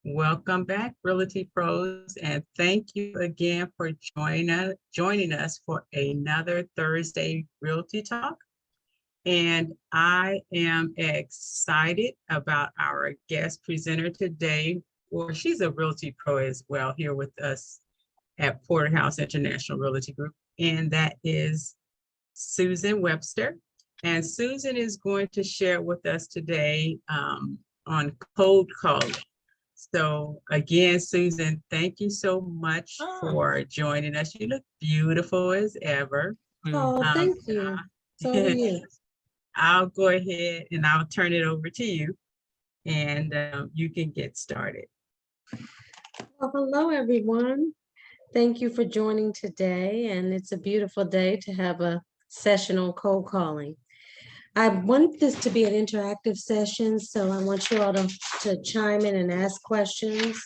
Welcome back, Realty Pros, and thank you again for joining us for another Thursday Realty Talk. And I am excited about our guest presenter today. Well, she's a Realty Pro as well here with us at Porterhouse International Realty Group, and that is Susan Webster. And Susan is going to share with us today on cold calling. So again, Susan, thank you so much for joining us. You look beautiful as ever. Oh, thank you. So are you. I'll go ahead and I'll turn it over to you, and you can get started. Well, hello, everyone. Thank you for joining today. And it's a beautiful day to have a session on cold calling. I want this to be an interactive session, so I want you all to chime in and ask questions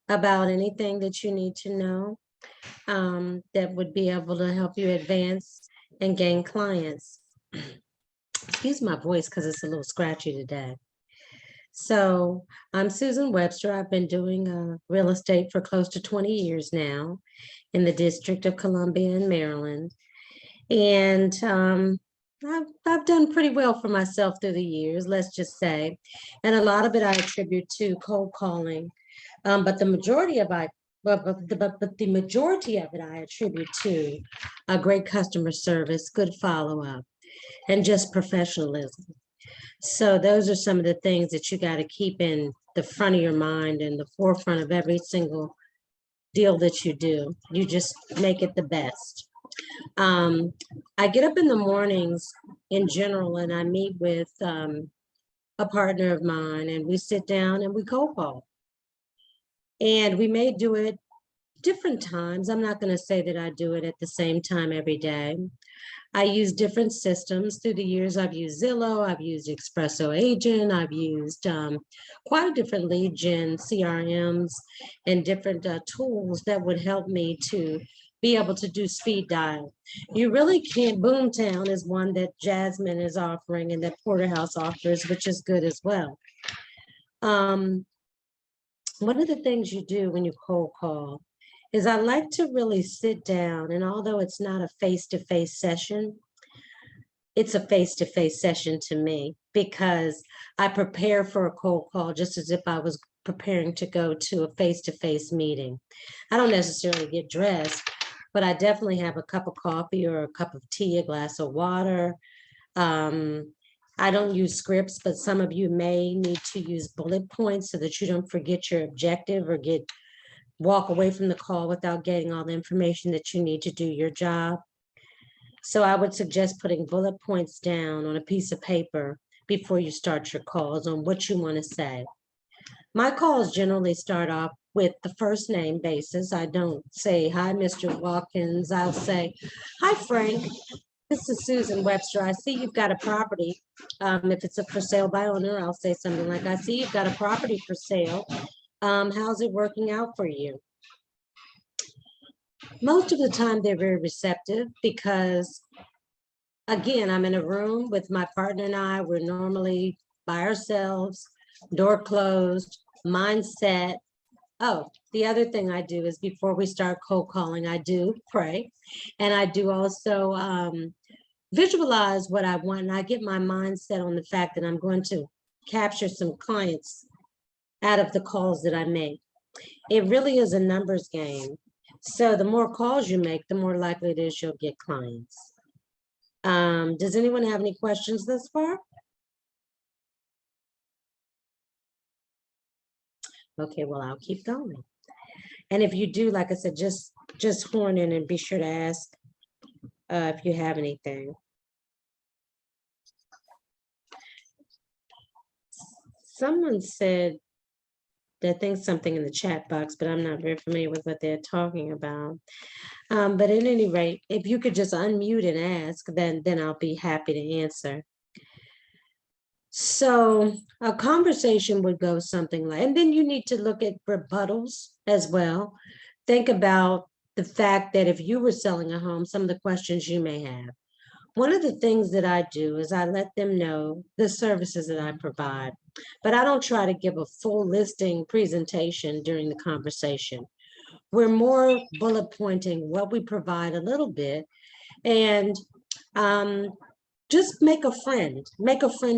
about anything that you need to know that would be able to help you advance and gain clients. Excuse my voice because it's a little scratchy today. So I'm Susan Webster. I've been doing real estate for close to 20 years now in the District of Columbia in Maryland. And I've done pretty well for myself through the years, let's just say. And a lot of it I attribute to cold calling. But the majority of it I attribute to a great customer service, good follow-up, and just professionalism. So those are some of the things that you got to keep in the front of your mind and the forefront of every single deal that you do. You just make it the best. I get up in the mornings in general and I meet with a partner of mine and we sit down and we cold call. And we may do it different times. I'm not going to say that I do it at the same time every day. I use different systems through the years. I've used Zillow, I've used Espresso Agent, I've used quite a different lead gen CRMs and different tools that would help me to be able to do speed dial. You really can't, Boomtown is one that Jasmine is offering and that Porterhouse offers, which is good as well. One of the things you do when you cold call is I like to really sit down, and although it's not a face-to-face session, it's a face-to-face session to me because I prepare for a cold call just as if I was preparing to go to a face-to-face meeting. I don't necessarily get dressed, but I definitely have a cup of coffee or a cup of tea, a glass of water. I don't use scripts, but some of you may need to use bullet points so that you don't forget your objective or walk away from the call without getting all the information that you need to do your job. So I would suggest putting bullet points down on a piece of paper before you start your calls on what you want to say. My calls generally start off with the first name basis. I don't say, hi, Mr. Watkins. I'll say, hi, Frank. This is Susan Webster. I see you've got a property. If it's a for sale by owner, I'll say something like, I see you've got a property for sale. How's it working out for you? Most of the time they're very receptive because, again, I'm in a room with my partner and I. We're normally by ourselves, door closed, mindset. Oh, the other thing I do is before we start cold calling, I do pray. And I do also visualize what I want. And I get my mindset on the fact that I'm going to capture some clients out of the calls that I make. It really is a numbers game. So the more calls you make, the more likely it is you'll get clients. Does anyone have any questions thus far? Okay, well, I'll keep going. And if you do, like I said, just horn in and be sure to ask if you have anything. Someone said, I think something in the chat box, but I'm not very familiar with what they're talking about. But at any rate, if you could just unmute and ask, then I'll be happy to answer. So a conversation would go something like, and then you need to look at rebuttals as well. Think about the fact that if you were selling a home, some of the questions you may have. One of the things that I do is I let them know the services that I provide, but I don't try to give a full listing presentation during the conversation. We're more bullet pointing what we provide a little bit, and um, just make a friend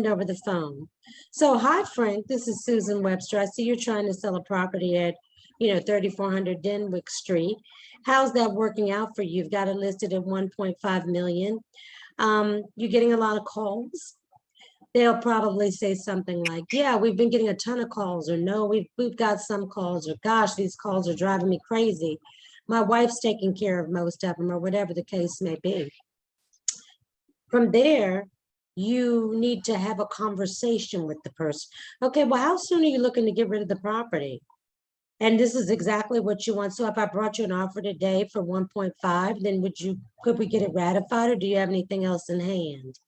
over the phone. So, hi, Frank, this is Susan Webster. I see you're trying to sell a property at, 3400 Denwick Street. How's that working out for you? You've got it listed at 1.5 million. You're getting a lot of calls. They'll probably say something like, yeah, we've been getting a ton of calls, or no, we've got some calls, or gosh, these calls are driving me crazy. My wife's taking care of most of them, or whatever the case may be. From there, you need to have a conversation with the person. Okay, well, how soon are you looking to get rid of the property? And this is exactly what you want. So if I brought you an offer today for 1.5, then could we get it ratified, or do you have anything else in hand?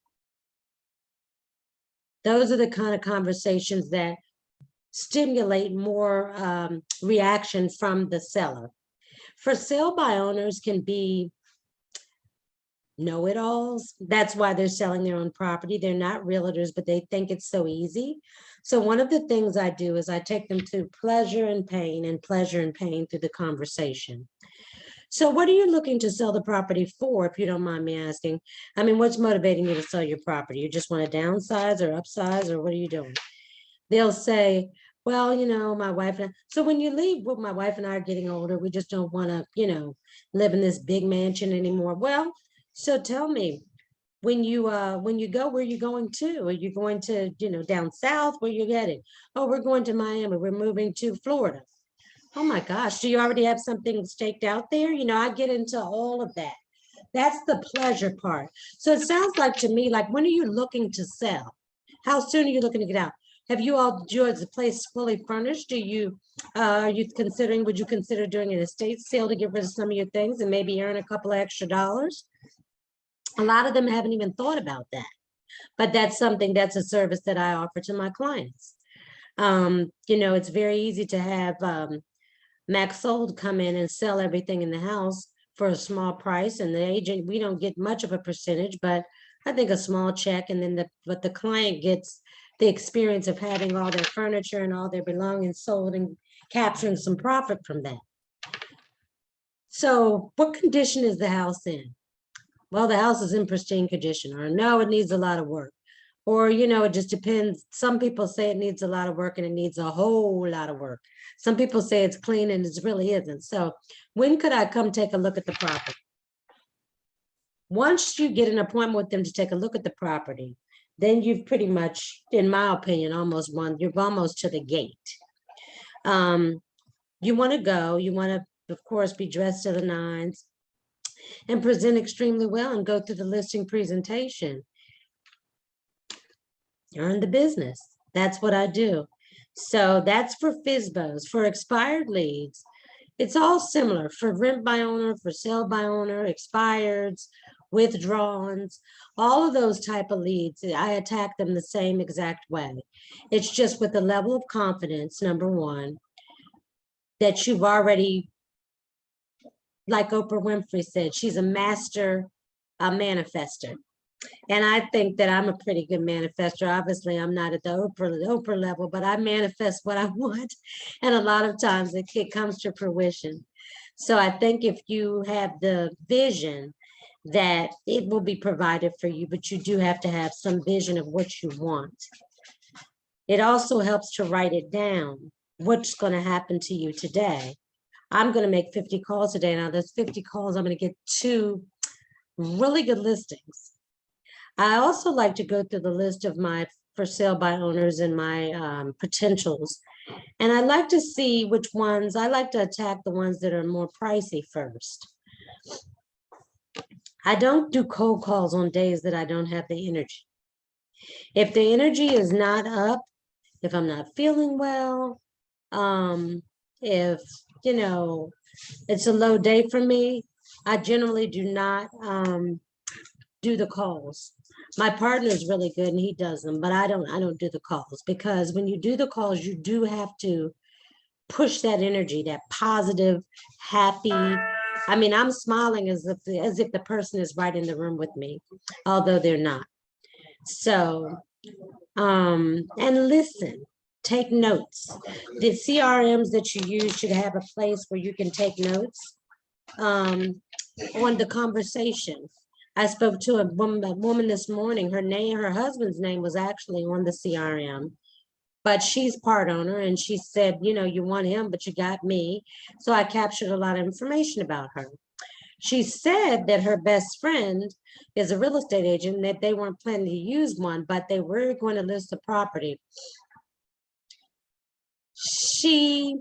Those are the kind of conversations that stimulate more reaction from the seller. For sale by owners can be know-it-alls. That's why they're selling their own property. They're not realtors, but they think it's so easy. So one of the things I do is I take them through pleasure and pain through the conversation. So what are you looking to sell the property for, if you don't mind me asking? I mean, what's motivating you to sell your property? You just want to downsize or upsize, or what are you doing? They'll say, well, my wife and I, so when you leave, well, my wife and I are getting older. We just don't want to, live in this big mansion anymore. Well, so tell me, when you go, where are you going to? Are you going to, down south? Where you headed? Oh, we're going to Miami. We're moving to Florida. Oh my gosh, do you already have something staked out there? I get into all of that. That's the pleasure part. So it sounds like to me, like, when are you looking to sell? How soon are you looking to get out? Have you all, is the place fully furnished? Would you consider doing an estate sale to get rid of some of your things and maybe earn a couple of extra dollars? A lot of them haven't even thought about that, but that's a service that I offer to my clients. It's very easy to have Max Sold come in and sell everything in the house for a small price, and the agent, we don't get much of a percentage, but I think a small check, and then but the client gets the experience of having all their furniture and all their belongings sold and capturing some profit from that. So what condition is the house in? Well, the house is in pristine condition, or no, it needs a lot of work. Or, it just depends. Some people say it needs a lot of work and it needs a whole lot of work. Some people say it's clean and it really isn't. So when could I come take a look at the property? Once you get an appointment with them to take a look at the property, then you've pretty much, in my opinion, you're almost to the gate. You want to go, you want to, of course, be dressed to the nines and present extremely well and go through the listing presentation. Earn the business. That's what I do. So that's for FSBOs. For expired leads, it's all similar. For rent by owner, for sale by owner, expireds, withdrawals, all of those type of leads, I attack them the same exact way. It's just with a level of confidence, number one, that you've already, like Oprah Winfrey said, she's a master manifester. And I think that I'm a pretty good manifester. Obviously, I'm not at the Oprah level, but I manifest what I want. And a lot of times it comes to fruition. So I think if you have the vision, that it will be provided for you, but you do have to have some vision of what you want. It also helps to write it down. What's going to happen to you today? I'm going to make 50 calls today. Now, those 50 calls, I'm going to get 2 really good listings. I also like to go through the list of my for sale by owners and my potentials. And I like to see which ones, I like to attack the ones that are more pricey first. I don't do cold calls on days that I don't have the energy. If the energy is not up, if I'm not feeling well, if, it's a low day for me, I generally do not do the calls. My partner is really good and he does them, but I don't do the calls, because when you do the calls, you do have to push that energy, that positive, happy, I mean, I'm smiling as if the person is right in the room with me, although they're not. So, and listen, take notes. The CRMs that you use should have a place where you can take notes on the conversation. I spoke to a woman this morning. Her husband's name was actually on the CRM, but she's part owner, and she said, you want him, but you got me. So I captured a lot of information about her. She said that her best friend is a real estate agent, that they weren't planning to use one, but they were going to list the property. She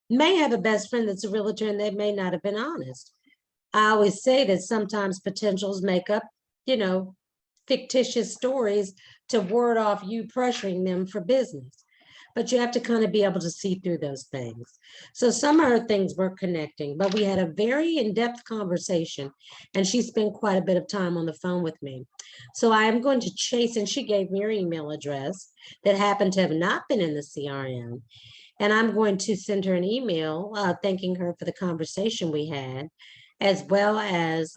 may have a best friend that's a realtor, and they may not have been honest. I always say that sometimes potentials make up, fictitious stories to ward off you pressuring them for business. But you have to kind of be able to see through those things. So some of her things were connecting, but we had a very in-depth conversation, and she spent quite a bit of time on the phone with me. So I am going to chase, and she gave me her email address that happened to have not been in the CRM. And I'm going to send her an email thanking her for the conversation we had, as well as,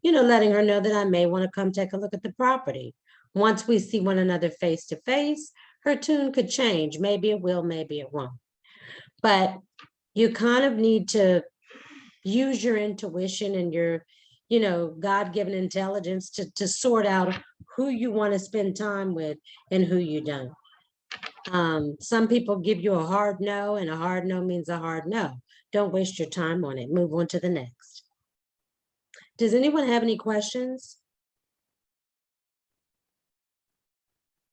letting her know that I may want to come take a look at the property. Once we see one another face to face, her tune could change. Maybe it will, maybe it won't. But you kind of need to use your intuition and your, God-given intelligence to sort out who you want to spend time with and who you don't. Some people give you a hard no, and a hard no means a hard no. Don't waste your time on it. Move on to the next. Does anyone have any questions?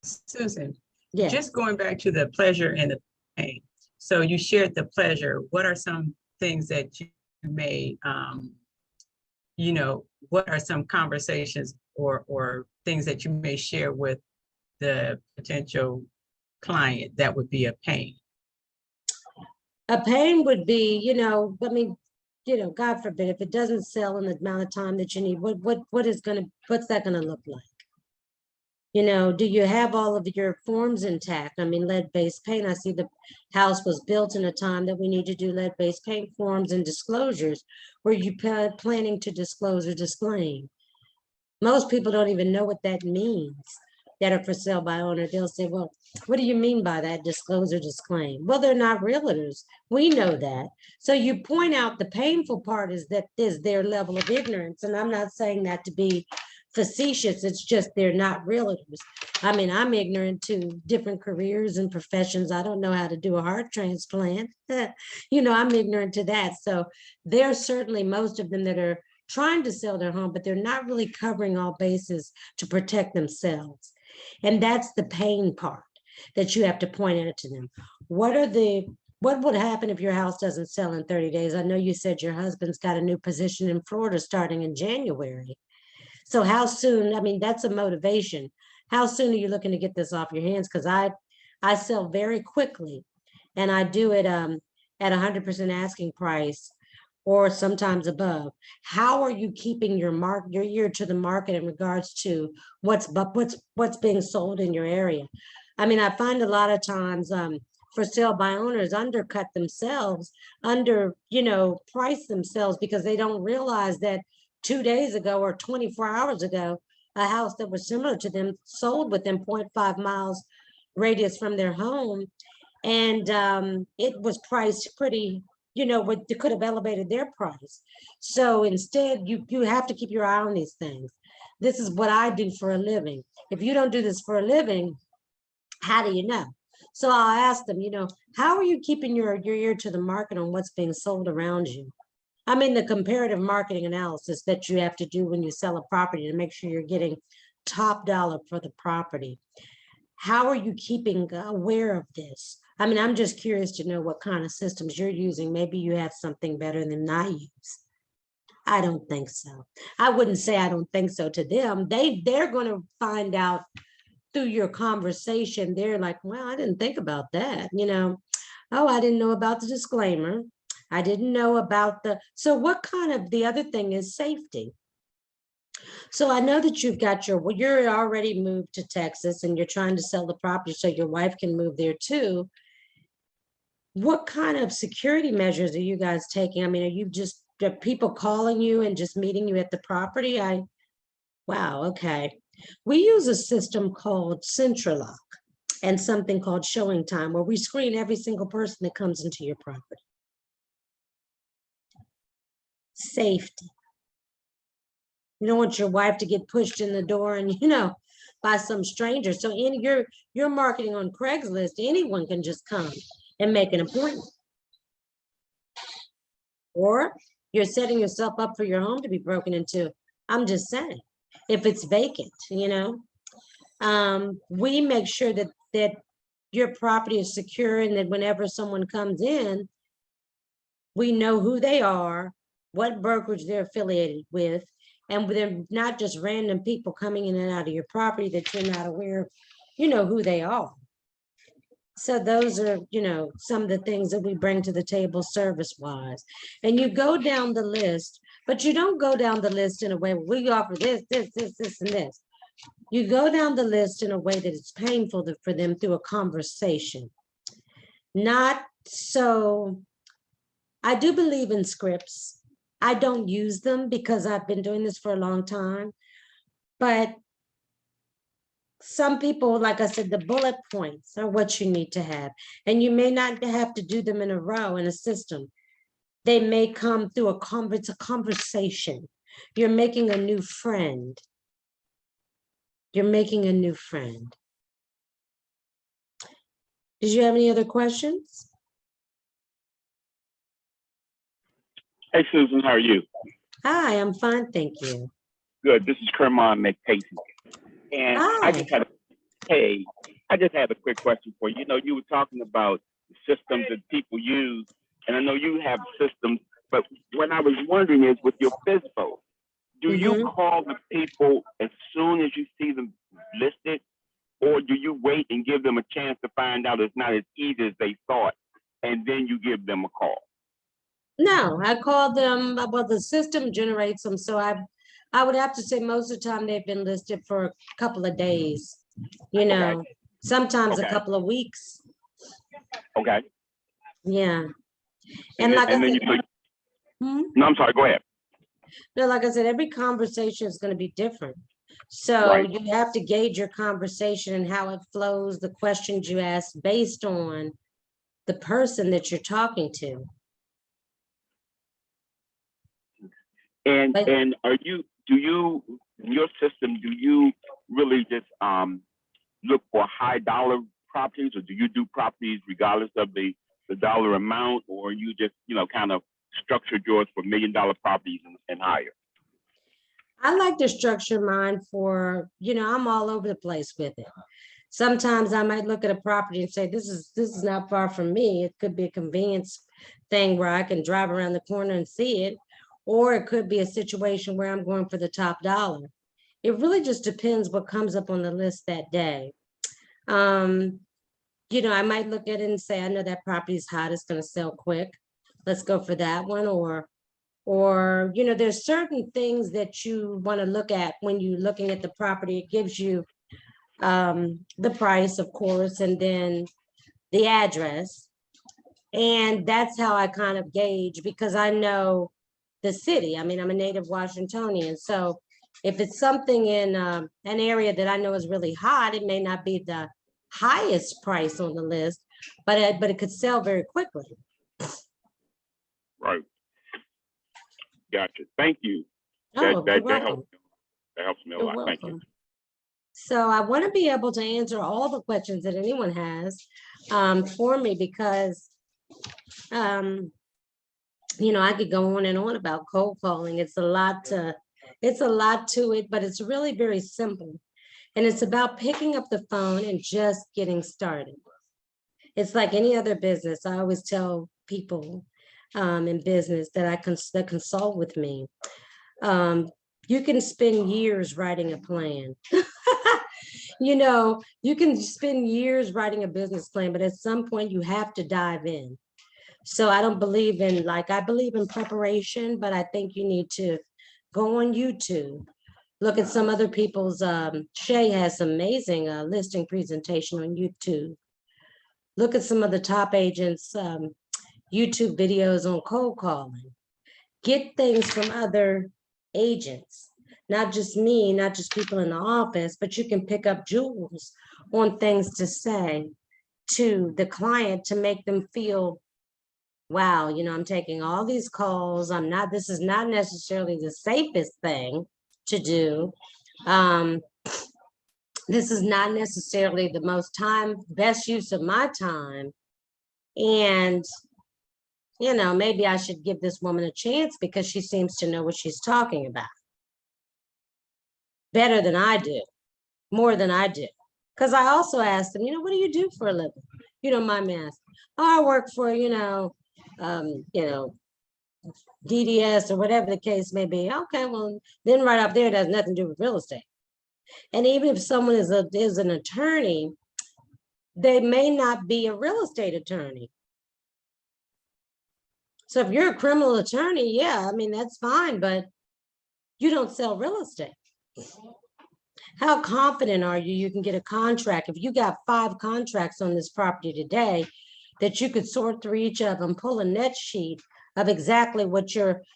Susan, Yes. just going back to the pleasure and the pain. So you shared the pleasure. What are some things that you may, what are some conversations or things that you may share with the potential client that would be a pain? A pain would be, God forbid, if it doesn't sell in the amount of time that you need, what's that gonna look like? Do you have all of your forms intact? I mean, lead-based paint, I see the house was built in a time that we need to do lead-based paint forms and disclosures. Were you planning to disclose or disclaim? Most people don't even know what that means that are for sale by owner. They'll say, well, what do you mean by that, disclose or disclaim? Well, they're not realtors. We know that. So you point out the painful part is their level of ignorance. And I'm not saying that to be facetious. It's just they're not realtors. I mean, I'm ignorant to different careers and professions. I don't know how to do a heart transplant. I'm ignorant to that. So there's certainly most of them that are trying to sell their home, but they're not really covering all bases to protect themselves. And that's the pain part that you have to point out to them. What would happen if your house doesn't sell in 30 days? I know you said your husband's got a new position in Florida starting in January. So how soon, I mean, that's a motivation. How soon are you looking to get this off your hands? Because I sell very quickly, and I do it at 100% asking price or sometimes above. How are you keeping your ear to the market in regards to what's being sold in your area? I mean, I find a lot of times for sale by owners undercut themselves, price themselves, because they don't realize that 2 days ago or 24 hours ago, a house that was similar to them sold within 0.5 miles radius from their home. And it was priced pretty, what could have elevated their price. So instead, you have to keep your eye on these things. This is what I do for a living. If you don't do this for a living, how do you know? So I'll ask them, how are you keeping your ear to the market on what's being sold around you? I mean, the comparative marketing analysis that you have to do when you sell a property to make sure you're getting top dollar for the property. How are you keeping aware of this? I mean, I'm just curious to know what kind of systems you're using. Maybe you have something better than I use. I don't think so. I wouldn't say I don't think so to them. They're going to find out through your conversation. They're like, well, I didn't think about that. Oh, I didn't know about the disclaimer. I didn't know about so what kind of, the other thing is safety. So I know that you're already moved to Texas and you're trying to sell the property so your wife can move there too. what kind of security measures are you guys taking? I mean, are people calling you and just meeting you at the property? Wow, okay. We use a system called Centralock and something called Showing Time, where we screen every single person that comes into your property. Safety. You don't want your wife to get pushed in the door and, by some stranger. So you're marketing on Craigslist, anyone can just come and make an appointment. Or you're setting yourself up for your home to be broken into. I'm just saying, if it's vacant, we make sure that your property is secure and that whenever someone comes in, we know who they are, what brokerage they're affiliated with, and they're not just random people coming in and out of your property that you're not aware of, who they are. So those are, some of the things that we bring to the table service-wise. And you go down the list, but you don't go down the list in a way, we offer this, and this. You go down the list in a way that it's painful for them through a conversation. Not so, I do believe in scripts. I don't use them because I've been doing this for a long time, but some people, like I said, the bullet points are what you need to have. And you may not have to do them in a row in a system. They may come through it's a conversation. You're making a new friend. You're making a new friend. Did you have any other questions? Hey, Susan, how are you? Hi, I'm fine, thank you. Good. This is Kermon McPacey. And Hi. I just had a quick question for you. You were talking about the systems that people use, and I know you have systems, but what I was wondering is with your FISBO, do you call the people as soon as you see them listed, or do you wait and give them a chance to find out it's not as easy as they thought, and then you give them a call? No, I called them, well, the system generates them, so I would have to say most of the time they've been listed for a couple of days, sometimes a couple of weeks. Okay. Yeah. And like I said, no, I'm sorry, go ahead. No, like I said, every conversation is going to be different. So you have to gauge your conversation and how it flows, the questions you ask based on the person that you're talking to. And in your system, do you really just look for high dollar properties, or do you do properties regardless of the dollar amount, or you just, kind of structured yours for $1 million properties and higher? I like to structure mine for, I'm all over the place with it. Sometimes I might look at a property and say, this is not far from me. It could be a convenience thing where I can drive around the corner and see it. Or it could be a situation where I'm going for the top dollar. It really just depends what comes up on the list that day. I might look at it and say, I know that property is hot, it's going to sell quick. Let's go for that one. Or there's certain things that you want to look at when you're looking at the property. It gives you the price, of course, and then the address. And that's how I kind of gauge, because I know the city. I mean, I'm a native Washingtonian. So if it's something in an area that I know is really hot, it may not be the highest price on the list, but it could sell very quickly. Right. Gotcha. Thank you. Oh, that helps me a lot. Welcome. Thank you. So I want to be able to answer all the questions that anyone has for me, because I could go on and on about cold calling. It's a lot to it, but it's really very simple. And it's about picking up the phone and just getting started. It's like any other business. I always tell people in business that that consult with me. You can spend years writing a plan. You can spend years writing a business plan, but at some point you have to dive in. So I don't believe in, I believe in preparation, but I think you need to go on YouTube, look at some other people's, Shay has amazing listing presentation on YouTube. Look at some of the top agents' YouTube videos on cold calling. Get things from other agents, not just me, not just people in the office, but you can pick up jewels on things to say to the client to make them feel, wow, I'm taking all these calls. This is not necessarily the safest thing to do. This is not necessarily the best use of my time. And, maybe I should give this woman a chance because she seems to know what she's talking about. Better than I do, more than I do. Because I also asked them, what do you do for a living? You don't mind me asking. Oh, I work for, DDS or whatever the case may be. Okay, well, then right up there, it has nothing to do with real estate. And even if someone is an attorney, they may not be a real estate attorney. So if you're a criminal attorney, yeah, that's fine, but you don't sell real estate. How confident are you can get a contract? If you got 5 contracts on this property today, that you could sort through each of them, pull a net sheet of exactly what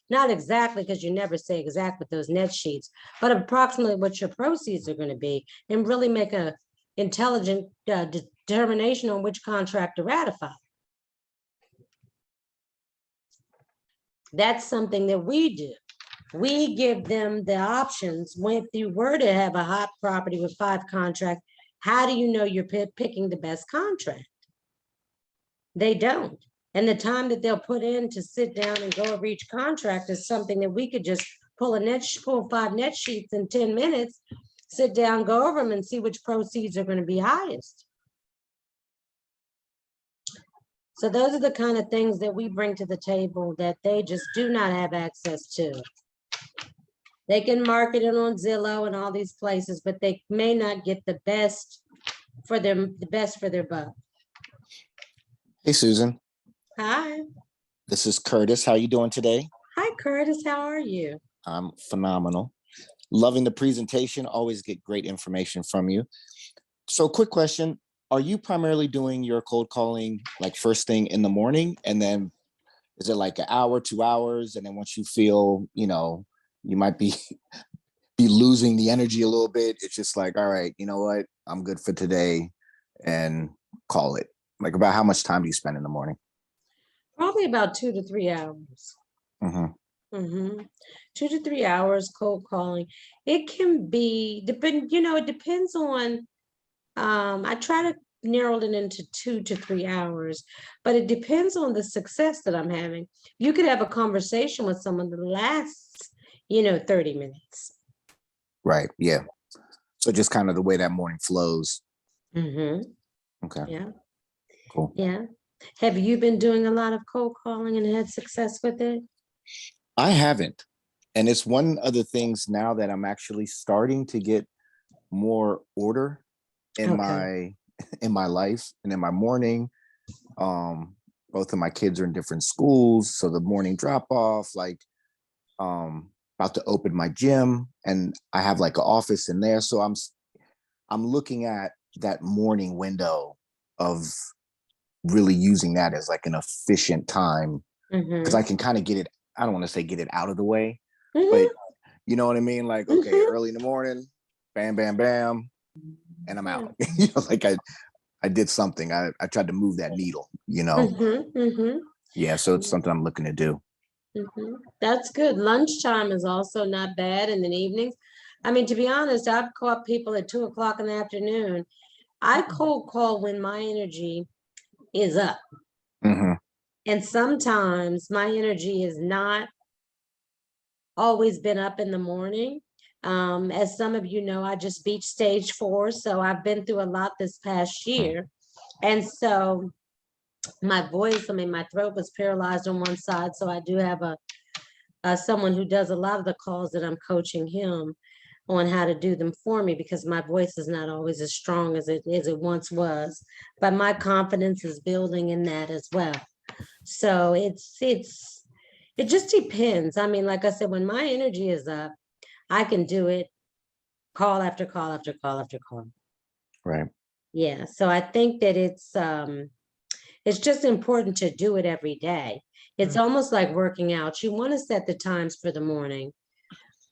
not exactly, because you never say exact with those net sheets, but approximately what your proceeds are going to be, and really make a intelligent determination on which contract to ratify. That's something that we do. We give them the options. If you were to have a hot property with 5 contracts, how do you know you're picking the best contract? They don't. And the time that they'll put in to sit down and go over each contract is something that we could just pull 5 net sheets in 10 minutes, sit down, go over them, and see which proceeds are going to be highest. So those are the kind of things that we bring to the table that they just do not have access to. They can market it on Zillow and all these places, but they may not get the best for their buck. Hey, Susan. Hi. This is Curtis. How you doing today? Hi, Curtis. How are you? I'm phenomenal. Loving the presentation. Always get great information from you. So quick question. Are you primarily doing your cold calling like first thing in the morning? And then is it like an hour, 2 hours? And then once you feel, you might be losing the energy a little bit, it's just like, all right, you know what? I'm good for today, and call it. Like, about how much time do you spend in the morning? Probably about 2 to 3 hours. 2 to 3 hours cold calling. It can be it depends on, I try to narrow it into 2 to 3 hours, but it depends on the success that I'm having. You could have a conversation with someone that lasts, 30 minutes. Right. Yeah. So just kind of the way that morning flows. Okay. Yeah. Cool. Yeah. Have you been doing a lot of cold calling and had success with it? I haven't. And it's one of the things now that I'm actually starting to get more order in my life and in my morning. Both of my kids are in different schools, so the morning drop off, like about to open my gym, and I have like an office in there, so I'm looking at that morning window of really using that as like an efficient time, because I can kind of get it, I don't want to say get it out of the way, but you know what I mean? Like, okay, early in the morning, bam, bam, bam, and I'm out. Like I did something. I tried to move that needle, Yeah, so it's something I'm looking to do. That's good. Lunchtime is also not bad, in the evenings. To be honest, I've caught people at 2 o'clock in the afternoon. I cold call when my energy is up. And sometimes my energy is not always been up in the morning. As some of you know, I just beat stage 4, so I've been through a lot this past year. And so my voice, my throat was paralyzed on one side, so I do have someone who does a lot of the calls that I'm coaching him on how to do them for me, because my voice is not always as strong as it once was, but my confidence is building in that as well. So it just depends. Like I said, when my energy is up, I can do it call after call after call after call. Right. Yeah. So I think that it's It's just important to do it every day. It's almost like working out. You want to set the times for the morning,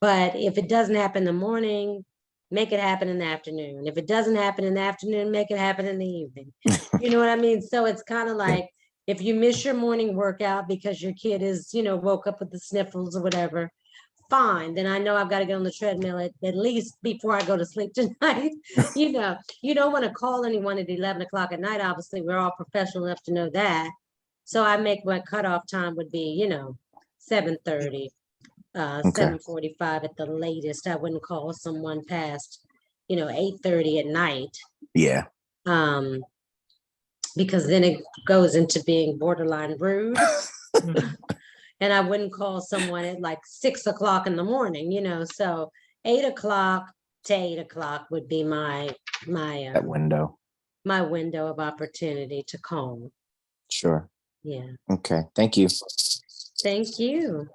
but if it doesn't happen in the morning, make it happen in the afternoon. If it doesn't happen in the afternoon, make it happen in the evening. You know what I mean? So it's kind of like if you miss your morning workout because your kid is, woke up with the sniffles or whatever, fine. Then I know I've got to get on the treadmill at least before I go to sleep tonight. You don't want to call anyone at 11 o'clock at night. Obviously, we're all professional enough to know that. So I make my cutoff time would be, 7:30. Okay. 7:45 at the latest. I wouldn't call someone past, 8:30 at night. Yeah. Because then it goes into being borderline rude. And I wouldn't call someone at like 6 o'clock in the morning, so 8 o'clock to 8 o'clock would be my That window. my window of opportunity to call. Sure. Yeah. Okay. Thank you. Thank you.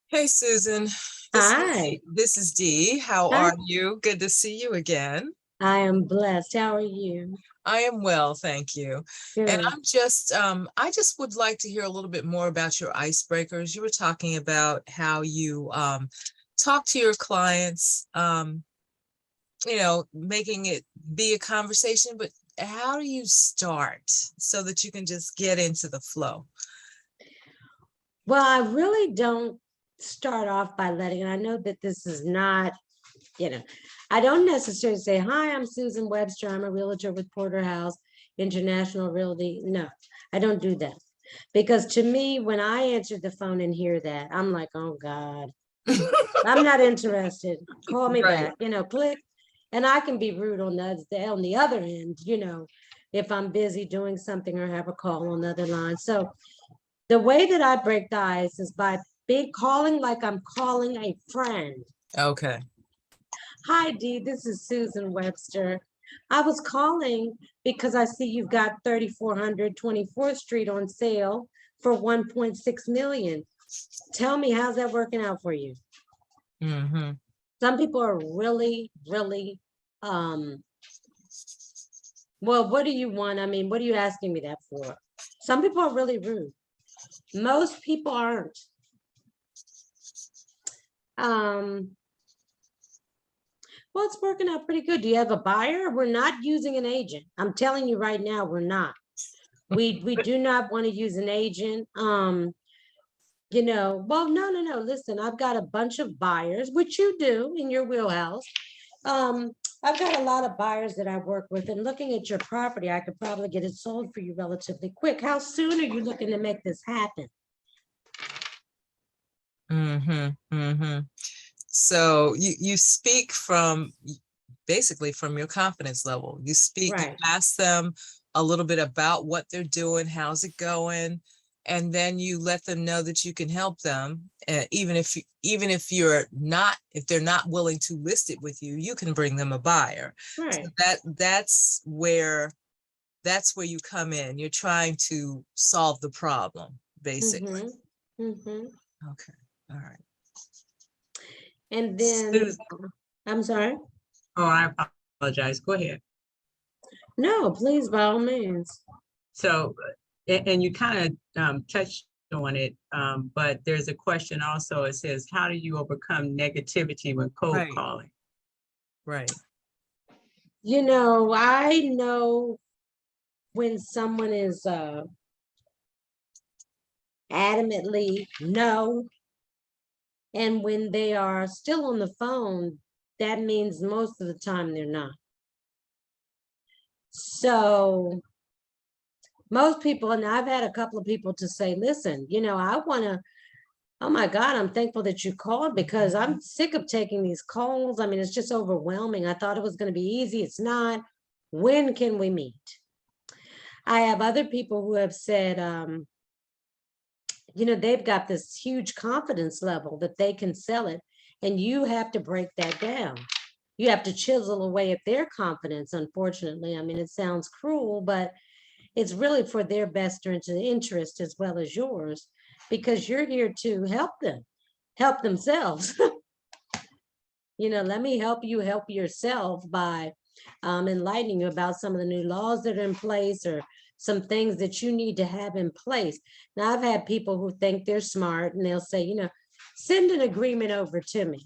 Hey, Susan. Hi. This is Dee. How Hi. are you? Good to see you again. I am blessed. How are you? I am well, thank you. And Good. I just would like to hear a little bit more about your icebreakers. You were talking about how you talk to your clients, making it be a conversation, but how do you start so that you can just get into the flow? Well, I really don't start off by letting, and I know that this is not, I don't necessarily say, hi, I'm Susan Webster. I'm a realtor with Porter House International Realty. No, I don't do that. Because to me, when I answer the phone and hear that, I'm like, oh God, I'm not interested. Call me Right. back, click. And I can be rude on the other end, if I'm busy doing something or have a call on the other line. So the way that I break the ice is by calling like I'm calling a friend. Okay. Hi, Dee, this is Susan Webster. I was calling because I see you've got 3400 24th Street on sale for 1.6 million. Tell me, how's that working out for you? Mm-hmm. Some people are really, really, well, what do you want? I mean, what are you asking me that for? Some people are really rude. Most people aren't. Well, it's working out pretty good. Do you have a buyer? We're not using an agent. I'm telling you right now, we're not. We do not want to use an agent. Well, no. Listen, I've got a bunch of buyers, which you do in your wheelhouse. I've got a lot of buyers that I work with, and looking at your property, I could probably get it sold for you relatively quick. How soon are you looking to make this happen? Mm-hmm. Mm-hmm. So you speak basically from your confidence level. You speak, Right. you ask them a little bit about what they're doing, how's it going, and then you let them know that you can help them. Even if they're not willing to list it with you, you can bring them a buyer. Right. So that's where you come in. You're trying to solve the problem, basically. Okay. All right. And then, Susan. I'm sorry. Oh, I apologize. Go ahead. No, please, by all means. So, and you kind of touched on it, but there's a question also. It says, how do you overcome negativity when cold Right. calling? Right. I know when someone is adamantly no, and when they are still on the phone, that means most of the time they're not. So most people, and I've had a couple of people to say, listen, I want to, oh my God, I'm thankful that you called because I'm sick of taking these calls. I mean, it's just overwhelming. I thought it was going to be easy. It's not. When can we meet? I have other people who have said, they've got this huge confidence level that they can sell it, and you have to break that down. You have to chisel away at their confidence, unfortunately. I mean, it sounds cruel, but it's really for their best interest as well as yours, because you're here to help them, help themselves. Let me help you help yourself by enlightening you about some of the new laws that are in place, or some things that you need to have in place. Now, I've had people who think they're smart and they'll say, send an agreement over to me.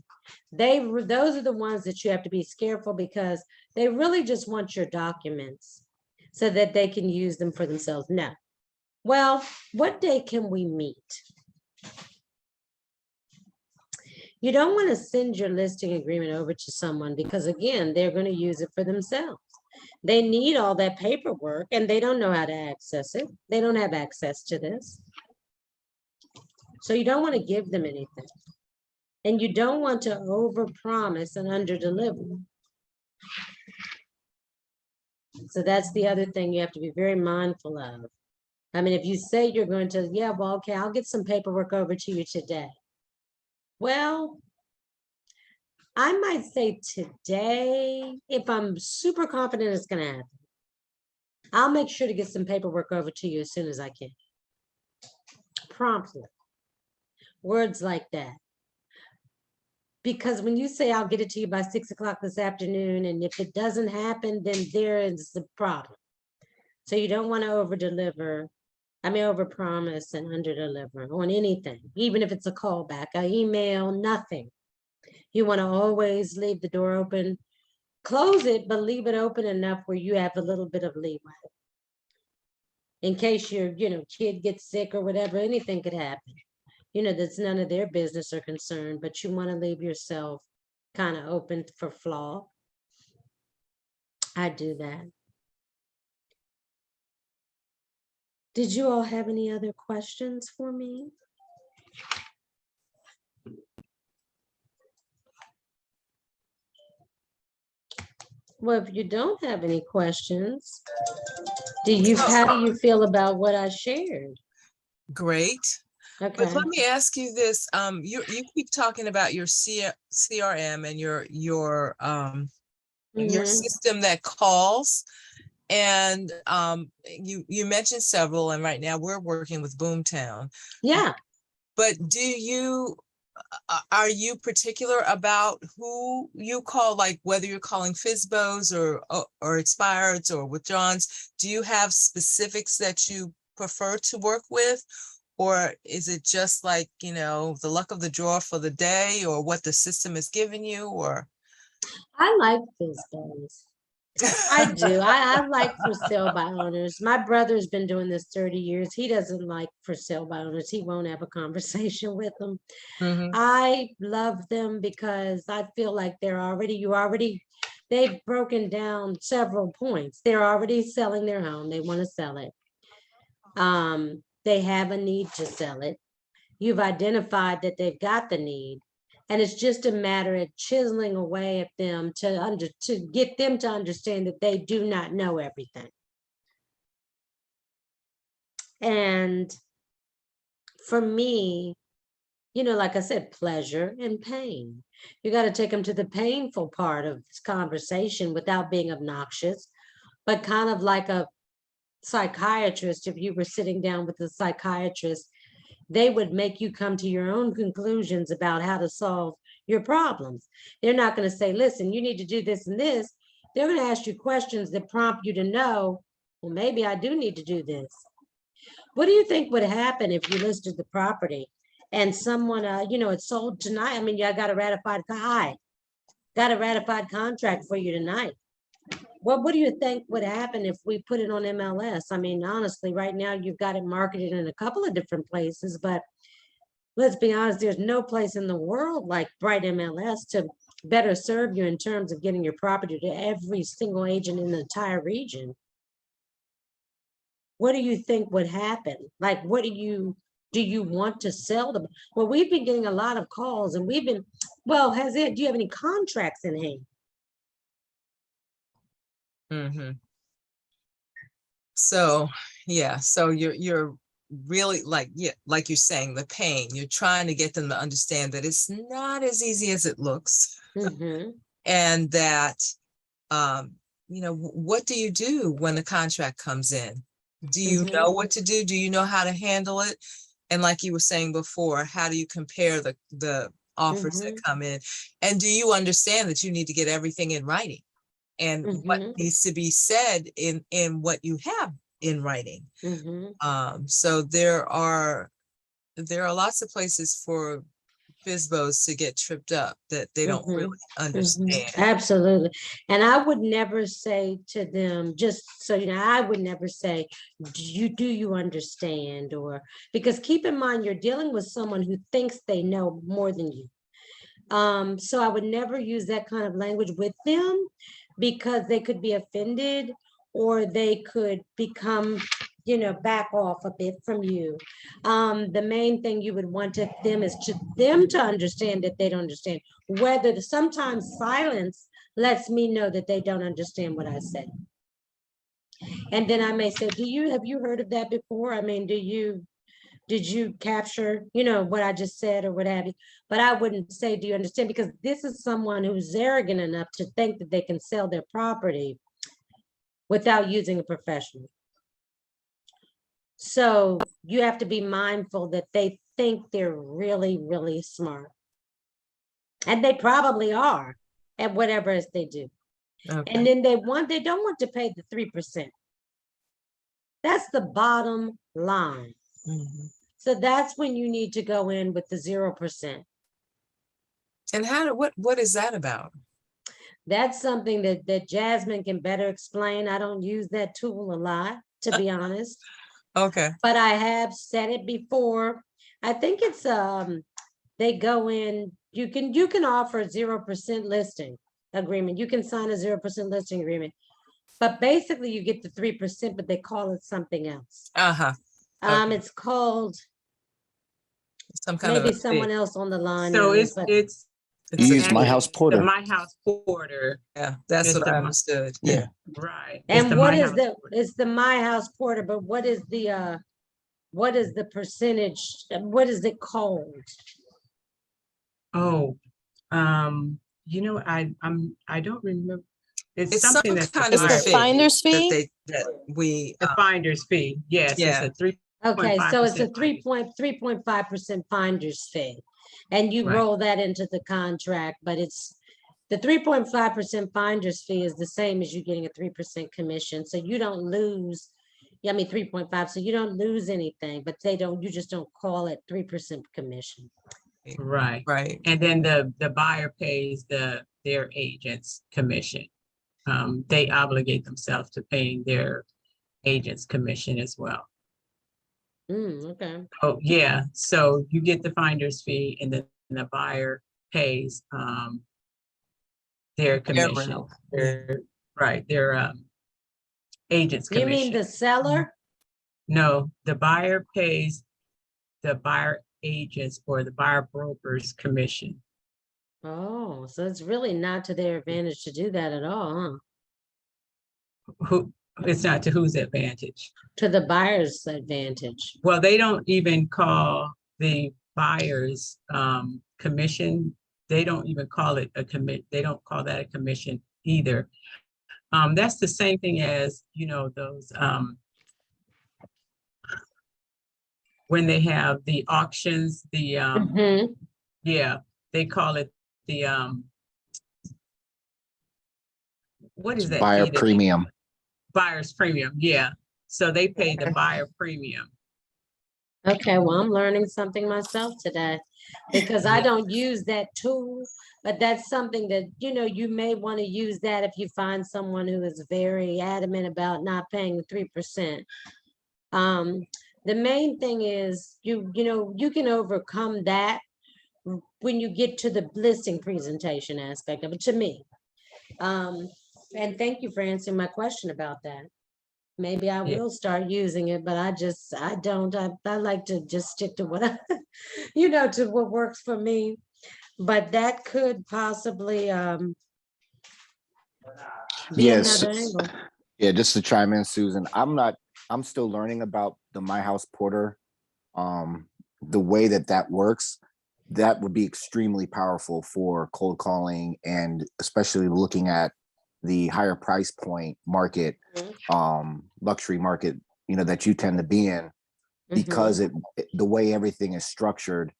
Those are the ones that you have to be careful, because they really just want your documents so that they can use them for themselves. No. Well, what day can we meet? You don't want to send your listing agreement over to someone, because again, they're going to use it for themselves. They need all that paperwork and they don't know how to access it. They don't have access to this. So you don't want to give them anything. And you don't want to overpromise and underdeliver. So that's the other thing you have to be very mindful of. I mean, if you say you're going to, yeah, well, okay, I'll get some paperwork over to you today. Well, I might say today, if I'm super confident it's going to happen, I'll make sure to get some paperwork over to you as soon as I can. Promptly. Words like that. Because when you say I'll get it to you by 6 o'clock this afternoon, and if it doesn't happen, then there is the problem. So you don't want to overpromise and underdeliver on anything, even if it's a callback, an email, nothing. You want to always leave the door open, close it, but leave it open enough where you have a little bit of leeway. In case your, kid gets sick or whatever, anything could happen. That's none of their business or concern, but you want to leave yourself kind of open for flaw. I do that. Did you all have any other questions for me? Well, if you don't have any questions, how do you feel about what I shared? Great. Okay. But let me ask you this. You keep talking about your CRM and your system that calls. And you mentioned several, and right now we're working with Boomtown. Yeah. But are you particular about who you call, like whether you're calling FSBOs or expireds or withdrawals? Do you have specifics that you prefer to work with? Or is it just like, the luck of the draw for the day, or what the system is giving you? Or I like FSBOs. I do. I like for sale by owners. My brother's been doing this 30 years. He doesn't like for sale by owners. He won't have a conversation with them. I love them because I feel like they've broken down several points. They're already selling their home. They want to sell it. They have a need to sell it. You've identified that they've got the need. And it's just a matter of chiseling away at them to get them to understand that they do not know everything. And for me, like I said, pleasure and pain. You got to take them to the painful part of this conversation without being obnoxious, but kind of like a psychiatrist. If you were sitting down with a psychiatrist, they would make you come to your own conclusions about how to solve your problems. They're not going to say, listen, you need to do this and this. They're going to ask you questions that prompt you to know, well, maybe I do need to do this. What do you think would happen if you listed the property and someone, it's sold tonight? I mean, I got a ratified contract for you tonight. Well, what do you think would happen if we put it on MLS? I mean, honestly, right now you've got it marketed in a couple of different places, but let's be honest, there's no place in the world like Bright MLS to better serve you in terms of getting your property to every single agent in the entire region. What do you think would happen? Like, do you want to sell them? Well, we've been getting a lot of calls, and do you have any contracts in hand? So, yeah, so you're really like you're saying, the pain, you're trying to get them to understand that it's not as easy as it looks. And that, what do you do when the contract comes in? Do you know what to do? Do you know how to handle it? And like you were saying before, how do you compare the offers that come in? And do you understand that you need to get everything in writing? And what needs to be said in what you have in writing. Mhm. So there are lots of places for FSBOs to get tripped up that they don't Mhm. really Mhm. understand. Absolutely. And I would never say to them, just so you know, I would never say, do you understand? Or because keep in mind, you're dealing with someone who thinks they know more than you. So I would never use that kind of language with them because they could be offended or they could become, back off a bit from you. The main thing you would want to them is to them to understand that they don't understand. Whether sometimes silence lets me know that they don't understand what I said. And then I may say, have you heard of that before? I mean, did you capture, what I just said or what have you? But I wouldn't say, do you understand? Because this is someone who's arrogant enough to think that they can sell their property without using a professional. So you have to be mindful that they think they're really, really smart. And they probably are at whatever else they do. Okay. And then they don't want to pay the 3%. That's the bottom line. Mhm. So that's when you need to go in with the 0%. And what is that about? That's something that Jasmine can better explain. I don't use that tool a lot, to be honest, Okay. but I have said it before. I think it's they go in, you can offer a 0% listing agreement. You can sign a 0% listing agreement, but basically you get the 3%, but they call it something else. Uh-huh. Okay. It's called, Some kind of maybe a someone fee. else on the line So knows, but You It's a use My fee. House the Porter. My House Porter. Yeah, that's It's what the I My- understood. Yeah. Yeah. Right. It's and the what My is House the, Porter. it's the My House Porter, but what is the percentage, what is it called? Oh, I don't remember. It's some something that the kind of It's the buyer fee finder's that fee? we, the finder's fee. Yes, it's yeah. a 3.5%. Okay, so it's a finder's 3.5% finder's fee. And you Right. roll that into the contract, but it's the 3.5% finder's fee is the same as you getting a 3% commission. So you don't lose, 3.5, so you don't lose anything, but you just don't call it 3% commission. Right. Right. And then the buyer pays their agent's commission. They obligate themselves to paying their agent's commission as well. Okay. Oh, yeah. So you get the finder's fee and then the buyer pays their commission. Yeah. Right, their agent's You mean commission. the seller? No, the buyer pays the buyer agents or the buyer broker's commission. Oh, so it's really not to their advantage to do that at all, huh? Who, it's not to whose advantage. To the buyer's advantage. Well, they don't even call the buyer's commission. They don't even call it a commit. They don't call that a commission either. That's the same thing as, those when they have the auctions, Mhm. yeah, they call it the what is that Buyer fee that premium. buyer's premium? Yeah. So they pay the buyer premium. Okay, well, I'm learning something myself today because I Yeah. don't use that tool, but that's something that, you may want to use that if you find someone who is very adamant about not paying 3%. The main thing is you can overcome that when you get to the listing presentation aspect of it, to me. And thank you for answering my question about that. Maybe I Yeah. will start using it, but I don't, I like to just stick to what I, to what works for me. But that could possibly be Yes. another angle. Yeah, just to chime in, Susan, I'm still learning about the My House Porter. The way that works, that would be extremely powerful for cold calling and especially looking at the higher price point market, luxury market, that you tend to be in, because the way everything is structured,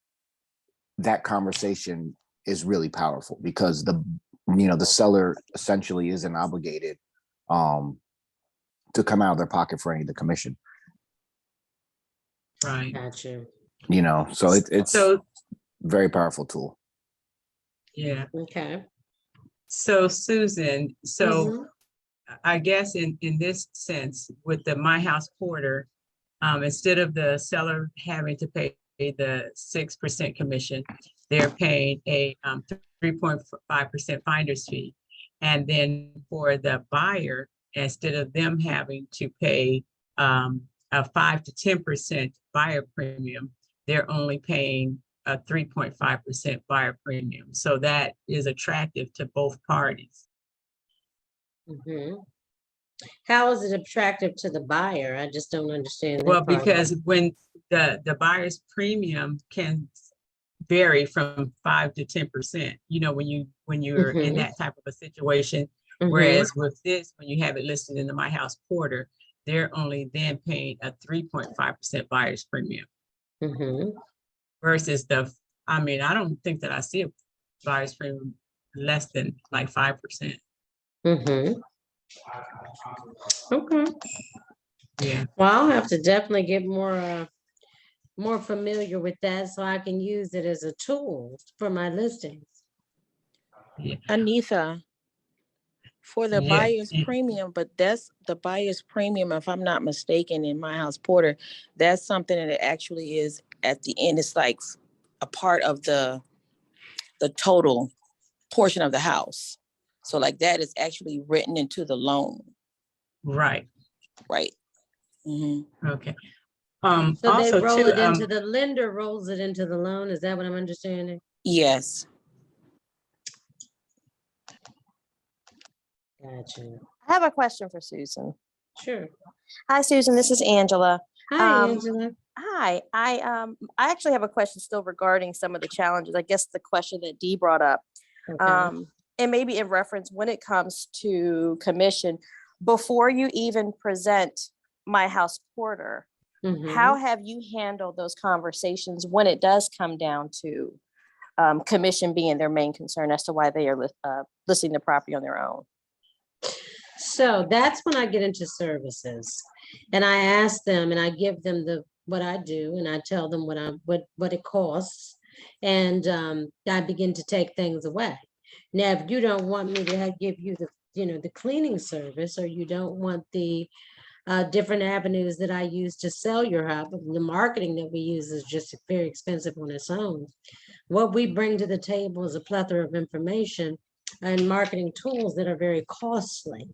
that conversation is really powerful because the seller essentially isn't obligated to come out of their pocket for any of the commission, Right. Gotcha. you know, so it's So, very powerful tool. yeah. Okay. So Susan, Mhm. I guess in this sense, with the My House Porter, instead of the seller having to pay the 6% commission, they're paying a 3.5% finder's fee. And then for the buyer, instead of them having to pay a 5 to 10% buyer premium, they're only paying a 3.5% buyer premium. So that is attractive to both parties. Mhm. How is it attractive to the buyer? I just don't understand Well, that part. because when the buyer's premium can vary from 5 to 10%, you know, when you're in Mhm. that type of a situation. Mhm. Whereas with this, when you have it listed in the My House Porter, they're only then paying a 3.5% buyer's premium Mhm. versus I mean, I don't think that I see a buyer's premium less than like 5%. Mhm. Okay. Yeah. Well, I'll have to definitely get more familiar with that so I can use it as a tool for my listings. Yeah. Anitha, for the Yeah. buyer's premium, but that's the buyer's premium, if I'm not mistaken, in My House Porter, that's something that actually is at the end. It's like a part of the total portion of the house. So like that is actually written into the loan, Right. right? Mm-hmm. Okay. So they Also roll too, it into the lender rolls it into the loan. Is that what I'm understanding? Yes. Gotcha. I have a question for Susan. Sure. Hi, Susan. This is Angela. Hi, Angela. Hi. I actually have a question still regarding some of the challenges. I guess the question that Dee brought up, Okay. and maybe in reference when it comes to commission, before you even present My House Porter, how Mhm. have you handled those conversations when it does come down to commission being their main concern as to why they are listing the property on their own? So that's when I get into services and I ask them and I give them what I do and I tell them what it costs and I begin to take things away. Now, if you don't want me to give you the cleaning service or you don't want the different avenues that I use to sell your house, the marketing that we use is just very expensive on its own. What we bring to the table is a plethora of information and marketing tools that are very costly.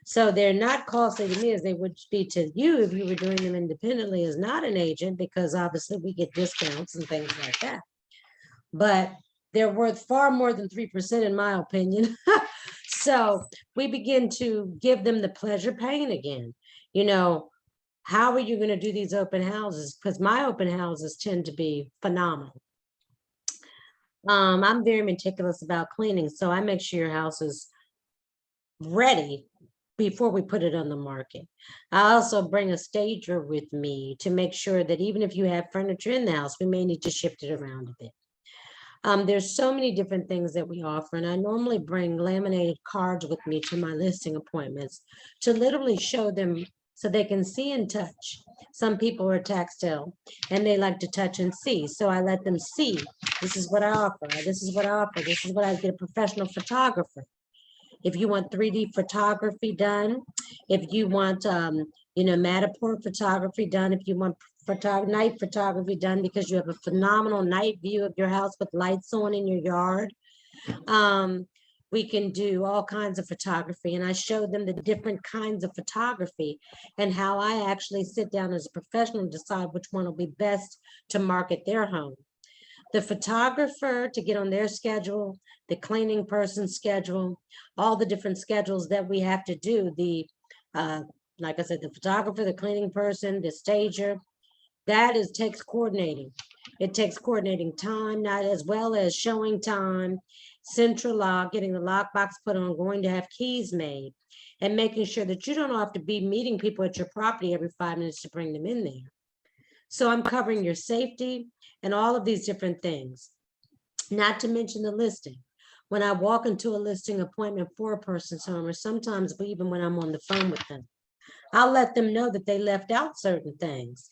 So they're not costly to me as they would be to you if you were doing them independently as not an agent, because obviously we get discounts and things like that. But they're worth far more than 3% in my opinion. So we begin to give them the pleasure pain again. You know, how are you going to do these open houses? Because my open houses tend to be phenomenal. I'm very meticulous about cleaning, so I make sure your house is ready before we put it on the market. I also bring a stager with me to make sure that even if you have furniture in the house, we may need to shift it around a bit. There's so many different things that we offer, and I normally bring laminated cards with me to my listing appointments to literally show them so they can see and touch. Some people are tactile and they like to touch and see. So I let them see, this is what I offer. This is what I offer. This is what I get a professional photographer. If you want 3D photography done, if you want, Matterport photography done, if you want night photography done because you have a phenomenal night view of your house with lights on in your yard. We can do all kinds of photography, and I show them the different kinds of photography and how I actually sit down as a professional and decide which one will be best to market their home. The photographer to get on their schedule, the cleaning person's schedule, all the different schedules that we have to do. Like I said, the photographer, the cleaning person, the stager, takes coordinating. It takes coordinating time, not as well as showing time, central lock, getting the lockbox put on, going to have keys made, and making sure that you don't have to be meeting people at your property every 5 minutes to bring them in there. So I'm covering your safety and all of these different things, not to mention the listing. When I walk into a listing appointment for a person's home, or sometimes even when I'm on the phone with them, I'll let them know that they left out certain things.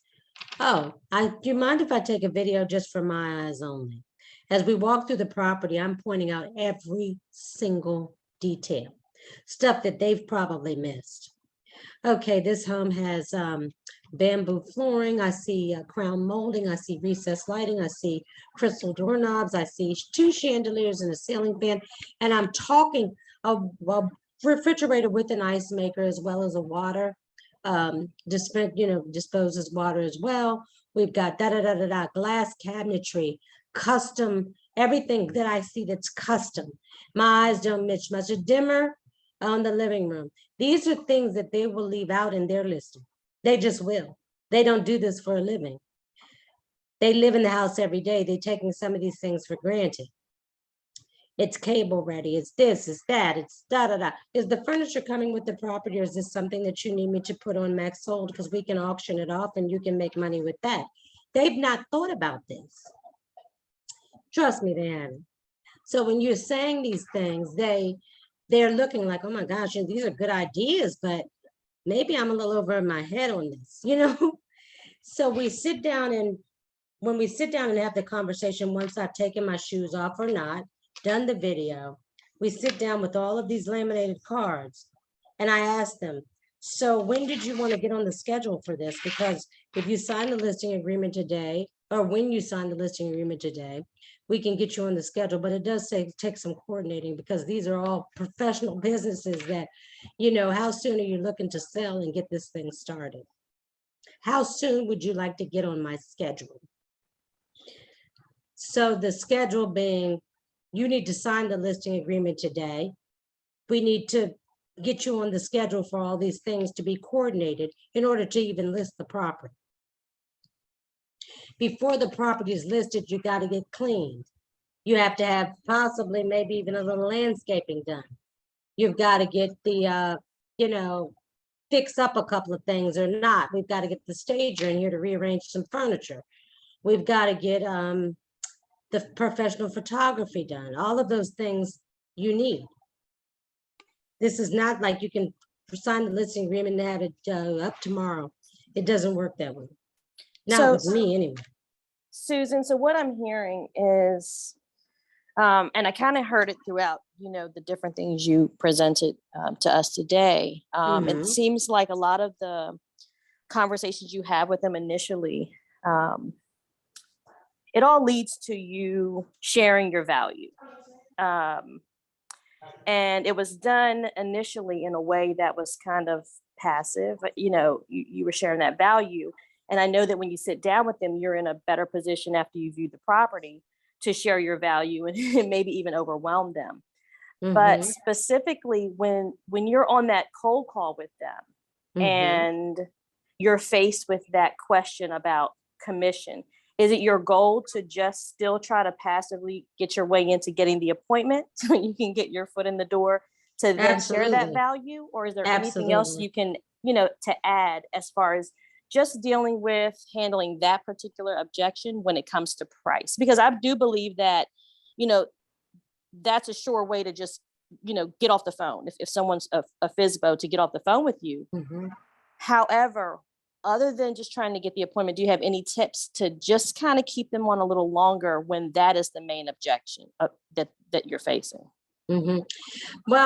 Oh, do you mind if I take a video just for my eyes only? As we walk through the property, I'm pointing out every single detail, stuff that they've probably missed. Okay, this home has bamboo flooring. I see crown molding. I see recessed lighting. I see crystal doorknobs. I see 2 chandeliers and a ceiling fan. And I'm talking a refrigerator with an ice maker as well as a water disposes water as well. We've got glass cabinetry, custom, everything that I see that's custom. My eyes don't mitch much. A dimmer on the living room. These are things that they will leave out in their listing. They just will. They don't do this for a living. They live in the house every day. They're taking some of these things for granted. It's cable ready. It's this, it's that, it's da-da-da. Is the furniture coming with the property, or is this something that you need me to put on Max Sold? Because we can auction it off and you can make money with that. They've not thought about this. Trust me, they haven't. So when you're saying these things, they're looking like, oh my gosh, these are good ideas, but maybe I'm a little over my head on this, So we sit down, and when we sit down and have the conversation, once I've taken my shoes off or not, done the video, we sit down with all of these laminated cards, and I ask them, so when did you want to get on the schedule for this? Because if you sign the listing agreement today, or when you sign the listing agreement today, we can get you on the schedule. But it does take some coordinating, because these are all professional businesses that, how soon are you looking to sell and get this thing started? How soon would you like to get on my schedule? So the schedule being, you need to sign the listing agreement today. We need to get you on the schedule for all these things to be coordinated in order to even list the property. Before the property is listed, you got to get cleaned. You have to have possibly maybe even a little landscaping done. You've got to get the, fix up a couple of things or not. We've got to get the stager in here to rearrange some furniture. We've got to get the professional photography done. All of those things you need. This is not like you can sign the listing agreement and have it up tomorrow. It doesn't work that way. Not with me anyway. Susan, so what I'm hearing is, and I kind of heard it throughout, the different things you presented to us today. It seems like a lot of the conversations you have with them initially, it all leads to you sharing your value. And it was done initially in a way that was kind of passive. You were sharing that value. And I know that when you sit down with them, you're in a better position after you view the property to share your value and maybe even overwhelm them. But specifically when you're on that cold call with them and you're faced with that question about commission, is it your goal to just still try to passively get your way into getting the appointment so you can get your foot in the door to then share that value? Or is there anything else you can, to add as far as just dealing with handling that particular objection when it comes to price? Because I do believe that, that's a sure way to just, get off the phone. If someone's a FSBO, to get off the phone with you. However, other than just trying to get the appointment, do you have any tips to just kind of keep them on a little longer when that is the main objection that you're facing? Well,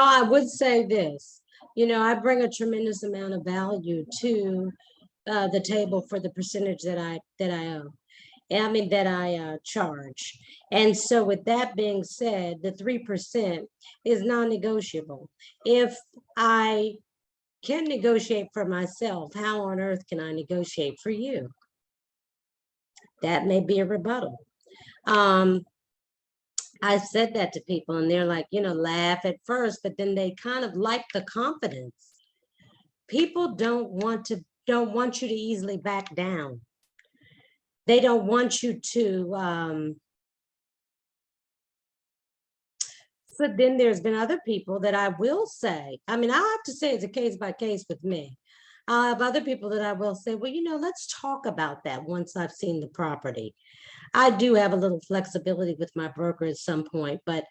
I would say this, I bring a tremendous amount of value to the table for the percentage that I owe. That I charge. And so with that being said, the 3% is non-negotiable. If I can negotiate for myself, how on earth can I negotiate for you? That may be a rebuttal. I said that to people and they're like, laugh at first, but then they kind of like the confidence. People don't want you to easily back down. They don't want you to, so then there's been other people that I will say, I have to say it's a case by case with me. I have other people that I will say, well, let's talk about that once I've seen the property. I do have a little flexibility with my broker at some point, but